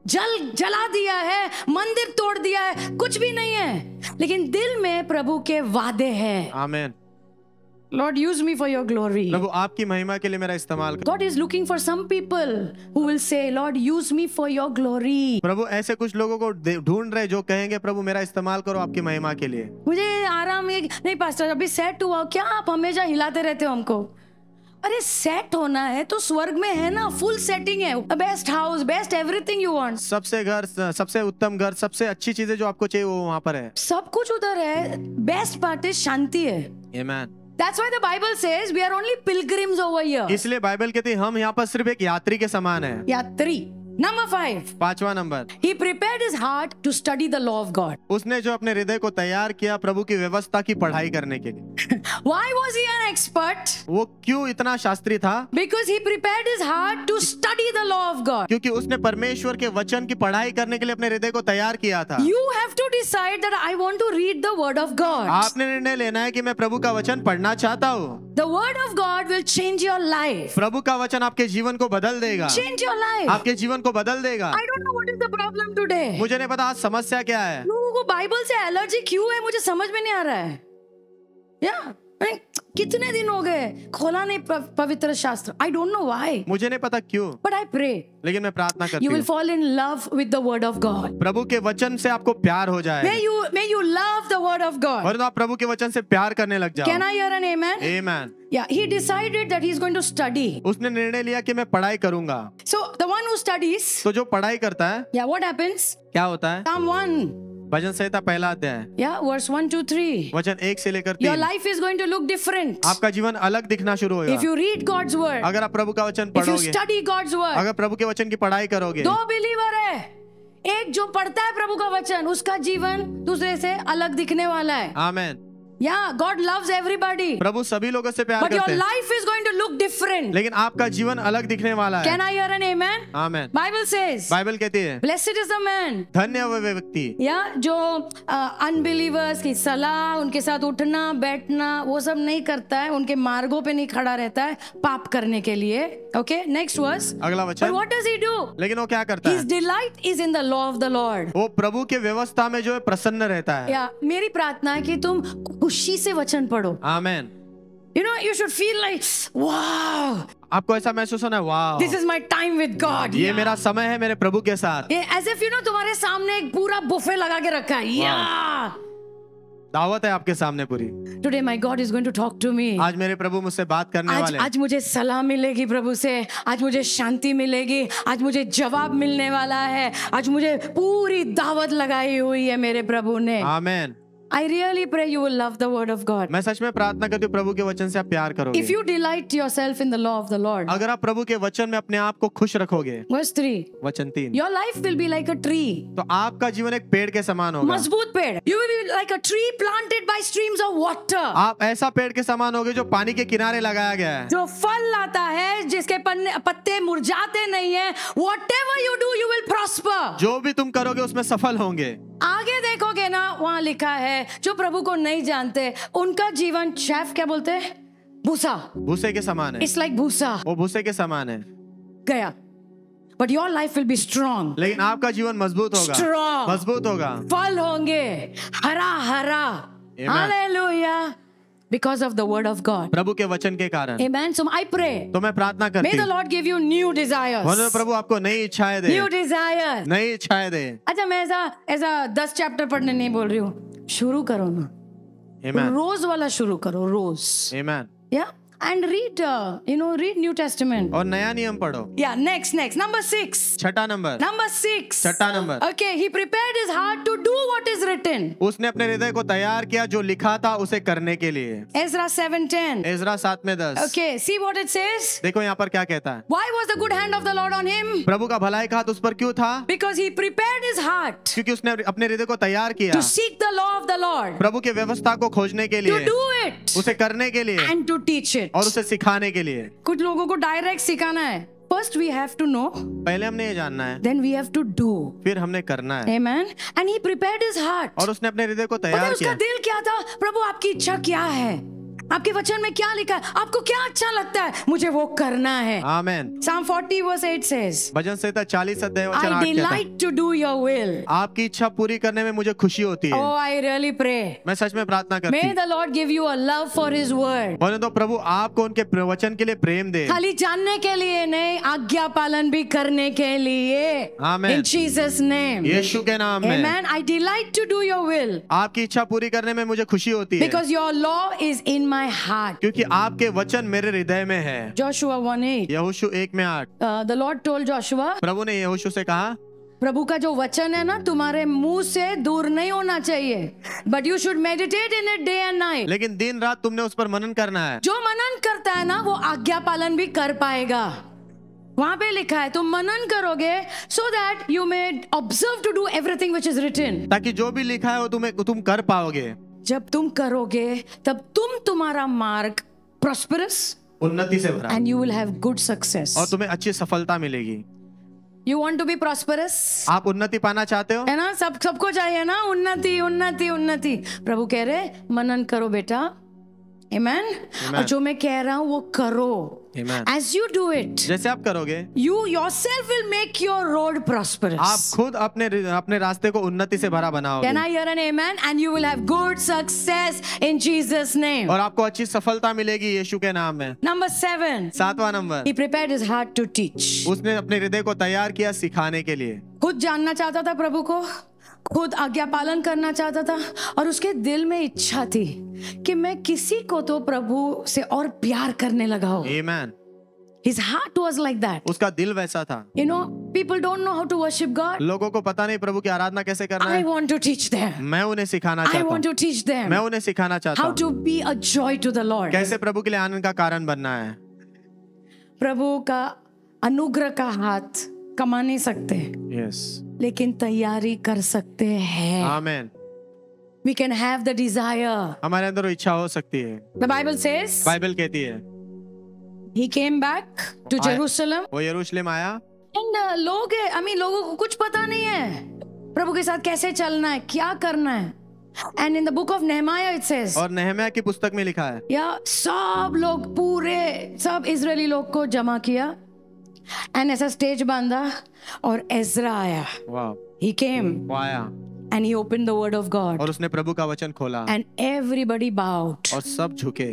Speaker 1: जला दिया है, मंदिर तोड़ दिया है, कुछ भी नहीं है, लेकिन दिल में प्रभु के वादे हैं।
Speaker 2: आमेन।
Speaker 1: Lord, use me for your glory.
Speaker 2: प्रभु आपकी महिमा के लिए मेरा इस्तेमाल कर।
Speaker 1: God is looking for some people who will say, Lord, use me for your glory.
Speaker 2: प्रभु ऐसे कुछ लोगों को ढूंढ रहे जो कहेंगे प्रभु मेरा इस्तेमाल करो आपकी महिमा के लिए।
Speaker 1: मुझे आराम ये नहीं पास्टर, अभी सेट हुआ, क्या आप हमेशा हिलाते रहते हो हमको? अरे सेट होना है तो स्वर्ग में है ना, फुल सेटिंग है, best house, best everything you want,
Speaker 2: सबसे घर, सबसे उत्तम घर, सबसे अच्छी चीजें जो आपको चाहिए वो वहाँ पर है।
Speaker 1: सब कुछ उधर है। बेस्ट पार्ट है शांति है।
Speaker 2: आमेन।
Speaker 1: That's why the Bible says we are only pilgrims over here.
Speaker 2: इसलिए बाइबल कहती है हम यहाँ पर सिर्फ एक यात्री के समान है।
Speaker 1: यात्री Number 5.
Speaker 2: पांचवा number,
Speaker 1: He prepared his heart to study the law of God.
Speaker 2: उसने जो अपने हृदय को तैयार किया प्रभु की व्यवस्था की पढ़ाई करने के लिए।
Speaker 1: Why was he an expert?
Speaker 2: वो क्यों इतना शास्त्री था?
Speaker 1: Because he prepared his heart to study the law of God.
Speaker 2: क्योंकि उसने परमेश्वर के वचन की पढ़ाई करने के लिए अपने हृदय को तैयार किया था।
Speaker 1: You have to decide that I want to read the word of God.
Speaker 2: आपने निर्णय लेना है कि मैं प्रभु का वचन पढ़ना चाहता हूँ।
Speaker 1: The word of God will change your life.
Speaker 2: प्रभु का वचन आपके जीवन को बदल देगा,
Speaker 1: Change your life.
Speaker 2: आपके जीवन को बदल देगा।
Speaker 1: I don't know what is the problem today.
Speaker 2: मुझे नहीं पता आज समस्या क्या है।
Speaker 1: लोगों को बाइबल से एलर्जी क्यों है, मुझे समझ में नहीं आ रहा है। कितने दिन हो गए खोला नहीं पवित्र शास्त्र। I don't know why.
Speaker 2: मुझे नहीं पता क्यों,
Speaker 1: But I pray
Speaker 2: लेकिन मैं प्रार्थना करती
Speaker 1: you will
Speaker 2: हूँ
Speaker 1: fall in love with the word of God.
Speaker 2: प्रभु के वचन से आपको प्यार हो जाए।
Speaker 1: May you love the word of God.
Speaker 2: और आप प्रभु के वचन से प्यार करने लग जाओ।
Speaker 1: Can I hear an amen?
Speaker 2: Amen.
Speaker 1: Yeah, he decided that he's going to study.
Speaker 2: उसने निर्णय लिया कि मैं पढ़ाई करूंगा।
Speaker 1: So the one who studies,
Speaker 2: तो जो पढ़ाई करता है,
Speaker 1: yeah, what happens?
Speaker 2: क्या होता है?
Speaker 1: Psalm 1,
Speaker 2: भजन संहिता पहला अध्याय,
Speaker 1: yeah, verse 1 to 3.
Speaker 2: वचन 1 से लेकर
Speaker 1: Your
Speaker 2: 3।
Speaker 1: life is going to look different.
Speaker 2: आपका जीवन अलग दिखना शुरू होगा।
Speaker 1: If you read God's word,
Speaker 2: अगर आप प्रभु का वचन
Speaker 1: if you
Speaker 2: पढ़ोगे,
Speaker 1: study God's word,
Speaker 2: अगर प्रभु के वचन की पढ़ाई करोगे,
Speaker 1: दो बिलीवर है, एक जो पढ़ता है प्रभु का वचन, उसका जीवन दूसरे से अलग दिखने वाला है।
Speaker 2: आमेन।
Speaker 1: Yeah, God loves everybody,
Speaker 2: प्रभु सभी लोगों से प्यार
Speaker 1: but your
Speaker 2: करते हैं,
Speaker 1: life is going to look different.
Speaker 2: लेकिन आपका जीवन अलग दिखने वाला है।
Speaker 1: Can I hear an amen?
Speaker 2: Amen.
Speaker 1: Bible says,
Speaker 2: Bible कहती है,
Speaker 1: blessed is the man,
Speaker 2: धन्य है वह व्यक्ति,
Speaker 1: या जो अनबिलीवर्स की सलाह, उनके साथ उठना बैठना वो सब नहीं करता है, उनके मार्गों पे नहीं खड़ा रहता है पाप करने के लिए। Okay, next verse.
Speaker 2: अगला
Speaker 1: But
Speaker 2: वचन।
Speaker 1: what does he do?
Speaker 2: लेकिन वो क्या करता
Speaker 1: His
Speaker 2: है?
Speaker 1: delight is in the law of the Lord.
Speaker 2: वो प्रभु के व्यवस्था में जो है प्रसन्न रहता है।
Speaker 1: या मेरी प्रार्थना है कि तुम खुशी से वचन पढ़ो।
Speaker 2: आमेन।
Speaker 1: You know, you should feel like, wow,
Speaker 2: आपको ऐसा महसूस होना है, वाह,
Speaker 1: this is my time with God.
Speaker 2: ये मेरा समय है मेरे प्रभु के साथ।
Speaker 1: As if you know तुम्हारे सामने एक पूरा बुफे लगा के रखा है। Yeah.
Speaker 2: दावत है आपके सामने पूरी।
Speaker 1: Today my God is going to talk to me.
Speaker 2: आज मेरे प्रभु मुझसे बात करने वाले हैं।
Speaker 1: आज मुझे सलाह मिलेगी प्रभु से, आज मुझे शांति मिलेगी, आज मुझे जवाब मिलने वाला है, आज मुझे पूरी दावत लगाई हुई है मेरे प्रभु ने।
Speaker 2: आमेन।
Speaker 1: I really pray you will love the word of God.
Speaker 2: मैं सच में प्रार्थना करती हूँ प्रभु के वचन से आप प्यार करोगे।
Speaker 1: If you delight yourself in the law of the Lord.
Speaker 2: अगर आप प्रभु के वचन में अपने आप को खुश रखोगे।
Speaker 1: Verse 3.
Speaker 2: वचन 3।
Speaker 1: Your life will be like a tree.
Speaker 2: तो आपका जीवन एक पेड़ के समान होगा।
Speaker 1: मजबूत पेड़। You will be like a tree planted by streams of water.
Speaker 2: आप ऐसा पेड़ के समान होगे जो पानी के किनारे लगाया गया है,
Speaker 1: जो फल लाता है, जिसके पत्ते मुरझाते नहीं है। Whatever you do, you will prosper.
Speaker 2: जो भी तुम करोगे उसमें सफल होंगे।
Speaker 1: आगे देखोगे ना, वहां लिखा है जो प्रभु को नहीं जानते उनका जीवन चैफ क्या बोलते हैं, भूसा,
Speaker 2: भूसे के समान है।
Speaker 1: इट्स लाइक भूसा
Speaker 2: वो भूसे के समान है
Speaker 1: गया। But your life will be strong.
Speaker 2: लेकिन आपका जीवन मजबूत होगा,
Speaker 1: Strong.
Speaker 2: मजबूत होगा,
Speaker 1: फल होंगे हरा हरा। Hallelujah, because of the word of God.
Speaker 2: प्रभु के वचन के कारण।
Speaker 1: Amen. So I pray,
Speaker 2: तो मैं प्रार्थना
Speaker 1: may
Speaker 2: करती
Speaker 1: the
Speaker 2: हूँ,
Speaker 1: Lord give you new desires.
Speaker 2: प्रभु आपको नई इच्छाएं दे,
Speaker 1: New desires.
Speaker 2: नई इच्छाएं दे।
Speaker 1: अच्छा, मैं ऐसा 10 चैप्टर पढ़ने नहीं बोल रही हूँ, शुरू करो ना।
Speaker 2: Amen.
Speaker 1: रोज वाला शुरू करो, रोज।
Speaker 2: Amen.
Speaker 1: Yeah, and read read New Testament.
Speaker 2: और नया नियम पढ़ो।
Speaker 1: Yeah, next number 6.
Speaker 2: छठा नंबर।
Speaker 1: Number 6.
Speaker 2: छठा number.
Speaker 1: Okay, he prepared his heart to do what is written.
Speaker 2: उसने अपने हृदय को तैयार किया जो लिखा था उसे करने के लिए।
Speaker 1: Ezra 7:10.
Speaker 2: Ezra 7:10।
Speaker 1: Okay, see what it says.
Speaker 2: देखो यहाँ पर क्या कहता है।
Speaker 1: Why was the good hand of the Lord on him?
Speaker 2: प्रभु का भलाई का हाथ उस पर क्यों था?
Speaker 1: Because he prepared his heart
Speaker 2: क्योंकि उसने अपने हृदय को तैयार किया
Speaker 1: to seek the law of the Lord,
Speaker 2: प्रभु के व्यवस्था को खोजने के
Speaker 1: to
Speaker 2: लिए,
Speaker 1: do it,
Speaker 2: उसे करने के लिए
Speaker 1: and to teach it.
Speaker 2: और उसे सिखाने के लिए।
Speaker 1: कुछ लोगों को डायरेक्ट सिखाना है। First we have to know,
Speaker 2: पहले हमने ये जानना है,
Speaker 1: then we have to do.
Speaker 2: फिर हमने करना है।
Speaker 1: Amen. And he prepared his heart.
Speaker 2: और उसने अपने हृदय को
Speaker 1: पता है
Speaker 2: तैयार
Speaker 1: उसका
Speaker 2: किया।
Speaker 1: दिल क्या था? प्रभु आपकी इच्छा क्या है? आपके वचन में क्या लिखा है? आपको क्या अच्छा लगता है? मुझे वो करना है।
Speaker 2: आमेन।
Speaker 1: Psalm 40 verse 8 says,
Speaker 2: भजन संहिता 40 अध्याय वचन
Speaker 1: I
Speaker 2: 8 कहता है,
Speaker 1: delight to do your will.
Speaker 2: आपकी इच्छा पूरी करने में मुझे खुशी होती है।
Speaker 1: Oh, I really pray.
Speaker 2: मैं सच में प्रार्थना करती
Speaker 1: May
Speaker 2: हूँ,
Speaker 1: the Lord give you a love for his word.
Speaker 2: और तो प्रभु आपको उनके वचन के लिए प्रेम दे।
Speaker 1: खाली जानने के लिए नहीं, आज्ञा पालन भी करने के लिए।
Speaker 2: आमेन।
Speaker 1: In Jesus name.
Speaker 2: यीशु के नाम में।
Speaker 1: Amen. I delight to do your will
Speaker 2: आपकी इच्छा पूरी करने में मुझे खुशी होती है,
Speaker 1: because your law is in my heart.
Speaker 2: क्योंकि आपके वचन मेरे हृदय में है।
Speaker 1: Joshua 1:8.
Speaker 2: यहोशू 1:8।
Speaker 1: The Lord told Joshua,
Speaker 2: प्रभु ने यहोशू से कहा,
Speaker 1: प्रभु का जो वचन है ना, तुम्हारे मुंह से दूर नहीं होना चाहिए, but you should meditate in it day and night.
Speaker 2: लेकिन दिन रात तुमने उस पर मनन करना है।
Speaker 1: जो मनन करता है ना, वो आज्ञा पालन भी कर पाएगा। वहां पे लिखा है तुम मनन करोगे so that you may observe to do everything which is written.
Speaker 2: ताकि जो भी लिखा है वो तुम कर पाओगे.
Speaker 1: जब तुम करोगे तब तुम्हारा मार्ग prosperous
Speaker 2: उन्नति से भरा,
Speaker 1: and you will have good success.
Speaker 2: और तुम्हें अच्छी सफलता मिलेगी.
Speaker 1: You want to be prosperous?
Speaker 2: आप उन्नति पाना चाहते हो?
Speaker 1: है ना, सबको चाहिए ना उन्नति उन्नति उन्नति. प्रभु कह रहे मनन करो बेटा. Amen. और जो मैं कह रहा हूँ वो करो.
Speaker 2: Amen.
Speaker 1: As you do it,
Speaker 2: जैसे आप करोगे,
Speaker 1: you yourself will make your road prosperous.
Speaker 2: आप खुद अपने रास्ते को उन्नति से भरा बनाओगे.
Speaker 1: Can I hear an amen? And you will have good success in Jesus' name.
Speaker 2: और आपको अच्छी सफलता मिलेगी यीशु के नाम में.
Speaker 1: Number 7.
Speaker 2: 7वां number.
Speaker 1: He prepared his heart to teach.
Speaker 2: उसने अपने हृदय को तैयार किया सिखाने के लिए.
Speaker 1: खुद जानना चाहता था प्रभु को, खुद आज्ञा पालन करना चाहता था, और उसके दिल में इच्छा थी कि मैं किसी को तो प्रभु से और प्यार करने लगा हूं.
Speaker 2: Amen.
Speaker 1: His heart was like that.
Speaker 2: उसका दिल वैसा था.
Speaker 1: You know, people don't know how to worship God.
Speaker 2: लोगों को पता नहीं प्रभु की आराधना कैसे करना
Speaker 1: I
Speaker 2: है.
Speaker 1: want to teach them.
Speaker 2: मैं उन्हें सिखाना
Speaker 1: I
Speaker 2: चाहता
Speaker 1: want
Speaker 2: हूँ.
Speaker 1: to teach them
Speaker 2: मैं उन्हें सिखाना चाहता
Speaker 1: how
Speaker 2: हूँ
Speaker 1: to be a joy to the Lord.
Speaker 2: कैसे प्रभु के लिए आनंद का कारण बनना है.
Speaker 1: प्रभु का अनुग्रह का हाथ कमा नहीं सकते,
Speaker 2: Yes.
Speaker 1: लेकिन तैयारी कर सकते हैं.
Speaker 2: Amen.
Speaker 1: We can have the desire.
Speaker 2: हमारे अंदर वो इच्छा हो सकती है.
Speaker 1: The Bible says
Speaker 2: बाइबल कहती है
Speaker 1: he came back to Jerusalem
Speaker 2: वो यरूशलेम आया,
Speaker 1: and लोगों को कुछ पता नहीं है प्रभु के साथ कैसे चलना है, क्या करना है. And in the book of Nehemiah it says,
Speaker 2: और नेहम्याह की पुस्तक में लिखा है,
Speaker 1: या सब लोग सब इजरायली लोग को जमा किया, and ऐसा स्टेज बांधा, और एजरा आया.
Speaker 2: वाह,
Speaker 1: He came
Speaker 2: वो आया
Speaker 1: and he opened the word of God
Speaker 2: और उसने प्रभु का वचन खोला
Speaker 1: and everybody bowed.
Speaker 2: और सब झुके.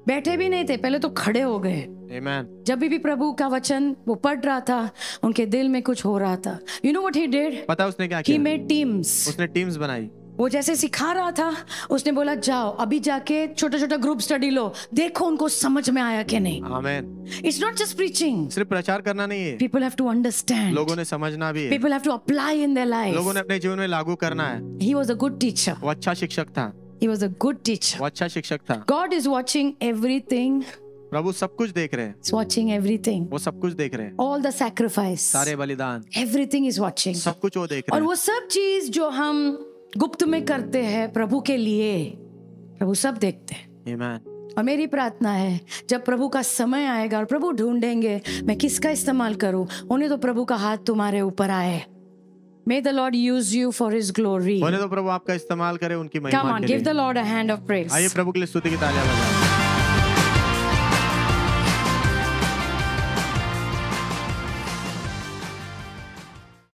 Speaker 1: बैठे भी नहीं थे, पहले तो खड़े हो गए.
Speaker 2: Amen.
Speaker 1: जब भी प्रभु का वचन वो पढ़ रहा था, उनके दिल में कुछ हो रहा था. You know what he did?
Speaker 2: पता है उसने क्या
Speaker 1: He
Speaker 2: किया?
Speaker 1: made teams.
Speaker 2: उसने टीम्स बनाई.
Speaker 1: वो जैसे सिखा रहा था, उसने बोला जाओ अभी जाके छोटा छोटा ग्रुप स्टडी लो, देखो उनको समझ में आया कि नहीं.
Speaker 2: Amen.
Speaker 1: It's not just preaching.
Speaker 2: सिर्फ प्रचार करना नहीं है,
Speaker 1: People have to understand.
Speaker 2: लोगों ने समझना भी है.
Speaker 1: People have to apply in their life.
Speaker 2: लोगों ने अपने जीवन में लागू करना है.
Speaker 1: He was a good teacher.
Speaker 2: वो अच्छा शिक्षक था.
Speaker 1: He was a good teacher.
Speaker 2: वो अच्छा शिक्षक था.
Speaker 1: God is watching everything.
Speaker 2: प्रभु सब कुछ देख रहे हैं.
Speaker 1: He's watching everything.
Speaker 2: वो सब कुछ देख रहे हैं.
Speaker 1: All the sacrifice.
Speaker 2: सारे बलिदान,
Speaker 1: Everything is watching.
Speaker 2: सब कुछ वो देख
Speaker 1: और
Speaker 2: रहे
Speaker 1: वो सब चीज जो हम गुप्त में करते हैं प्रभु के लिए, प्रभु सब देखते हैं.
Speaker 2: हैं. Amen.
Speaker 1: और मेरी प्रार्थना है जब प्रभु का समय आएगा और प्रभु ढूंढेंगे मैं किसका इस्तेमाल करूं, उन्हें तो प्रभु का हाथ तुम्हारे ऊपर आए. May the Lord use you for His glory.
Speaker 2: होने तो प्रभु आपका इस्तेमाल करे उनकी महिमा
Speaker 1: Come on,
Speaker 2: के
Speaker 1: give
Speaker 2: लिए.
Speaker 1: the Lord a hand of praise.
Speaker 2: आइए प्रभु के लिए स्तुति की तालियां बजाएं.